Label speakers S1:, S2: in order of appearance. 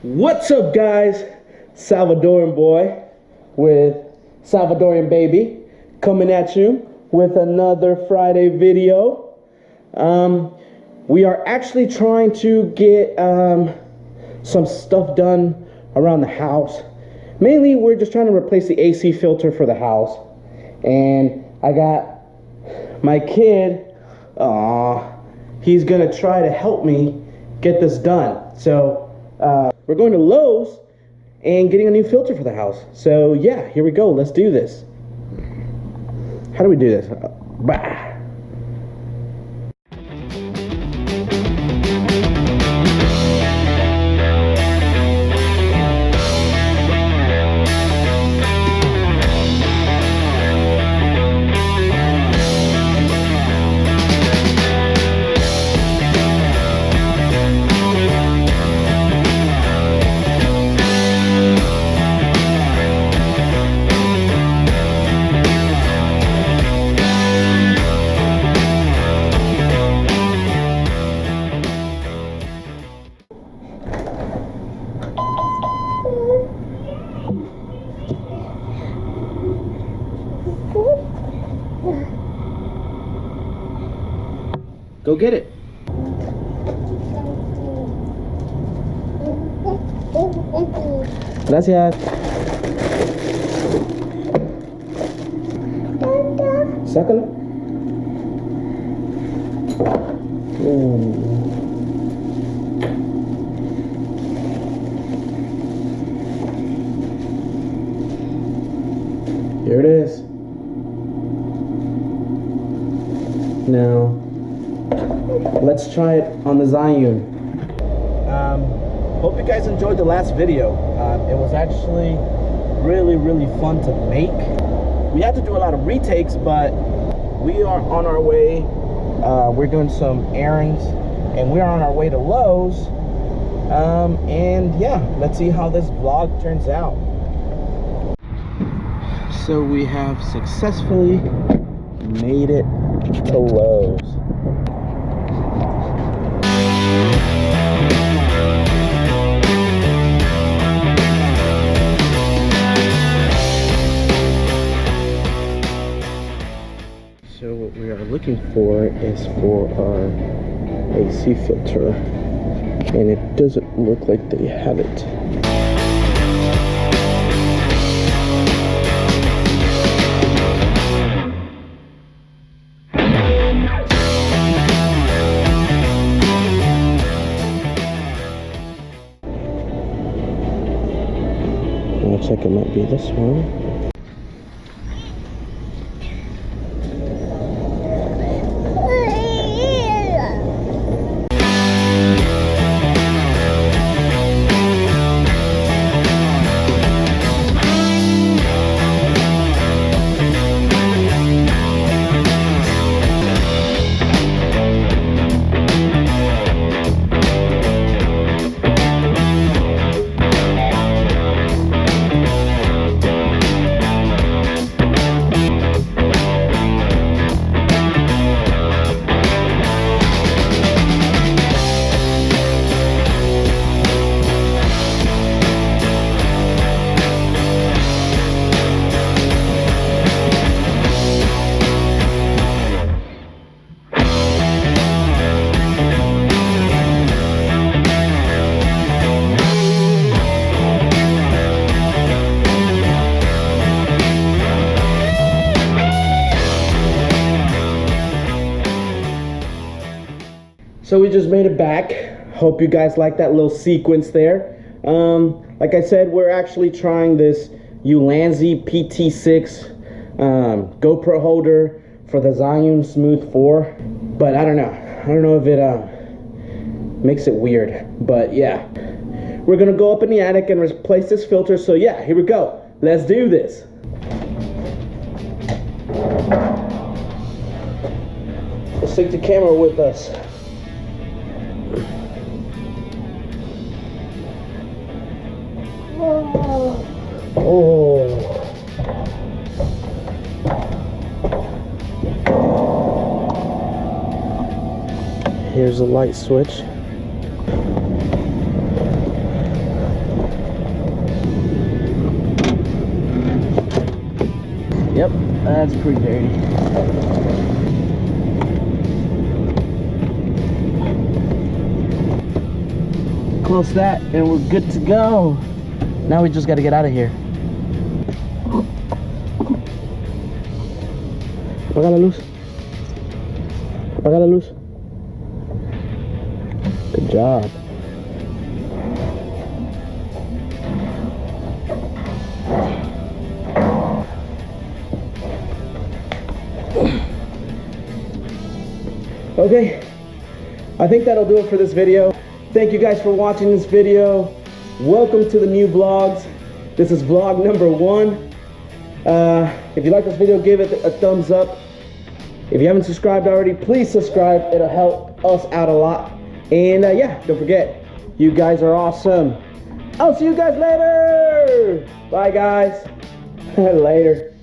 S1: What's up, guys? Salvadoran boy with Salvadorian baby coming at you with another Friday video. We are actually trying to get some stuff done around the house. Mainly, we're just trying to replace the AC filter for the house. And I got my kid, he's gonna try to help me get this done. So, we're going to Lowe's and getting a new filter for the house. So yeah, here we go. Let's do this. How do we do this? Bah. Go get it. Gracias. Sácalo. Here it is. Now, let's try it on the Zhiyun. Hope you guys enjoyed the last video. It was actually really fun to make. We had to do a lot of retakes, but we are on our way. We're doing some errands, and we are on our way to Lowe's. And yeah, let's see how this vlog turns out. So we have successfully made it to Lowe's. So what we are looking for is for our AC filter, and it doesn't look like they have it. Looks like it might be this one. So we just made it back. Hope you guys like that little sequence there. Like I said, we're actually trying this Ulanzi PT6 GoPro holder for the Zhiyun Smooth 4. But I don't know if it makes it weird. But yeah, we're gonna go up in the attic and replace this filter. So yeah, here we go. Let's do this. Let's take the camera with us. Oh. Here's a light switch. That's pretty dirty. Close that and we're good to go. Now we just got to get out of here. Apaga la luz. Apaga la luz. Good job. Okay, I think that'll do it for this video. Thank you guys for watching this video. Welcome to the new vlogs. This is vlog number 1. If you like this video, give it a thumbs up. If you haven't subscribed already, please subscribe. It'll help us out a lot. And yeah, don't forget, you guys are awesome. I'll see you guys later. Bye guys. Later.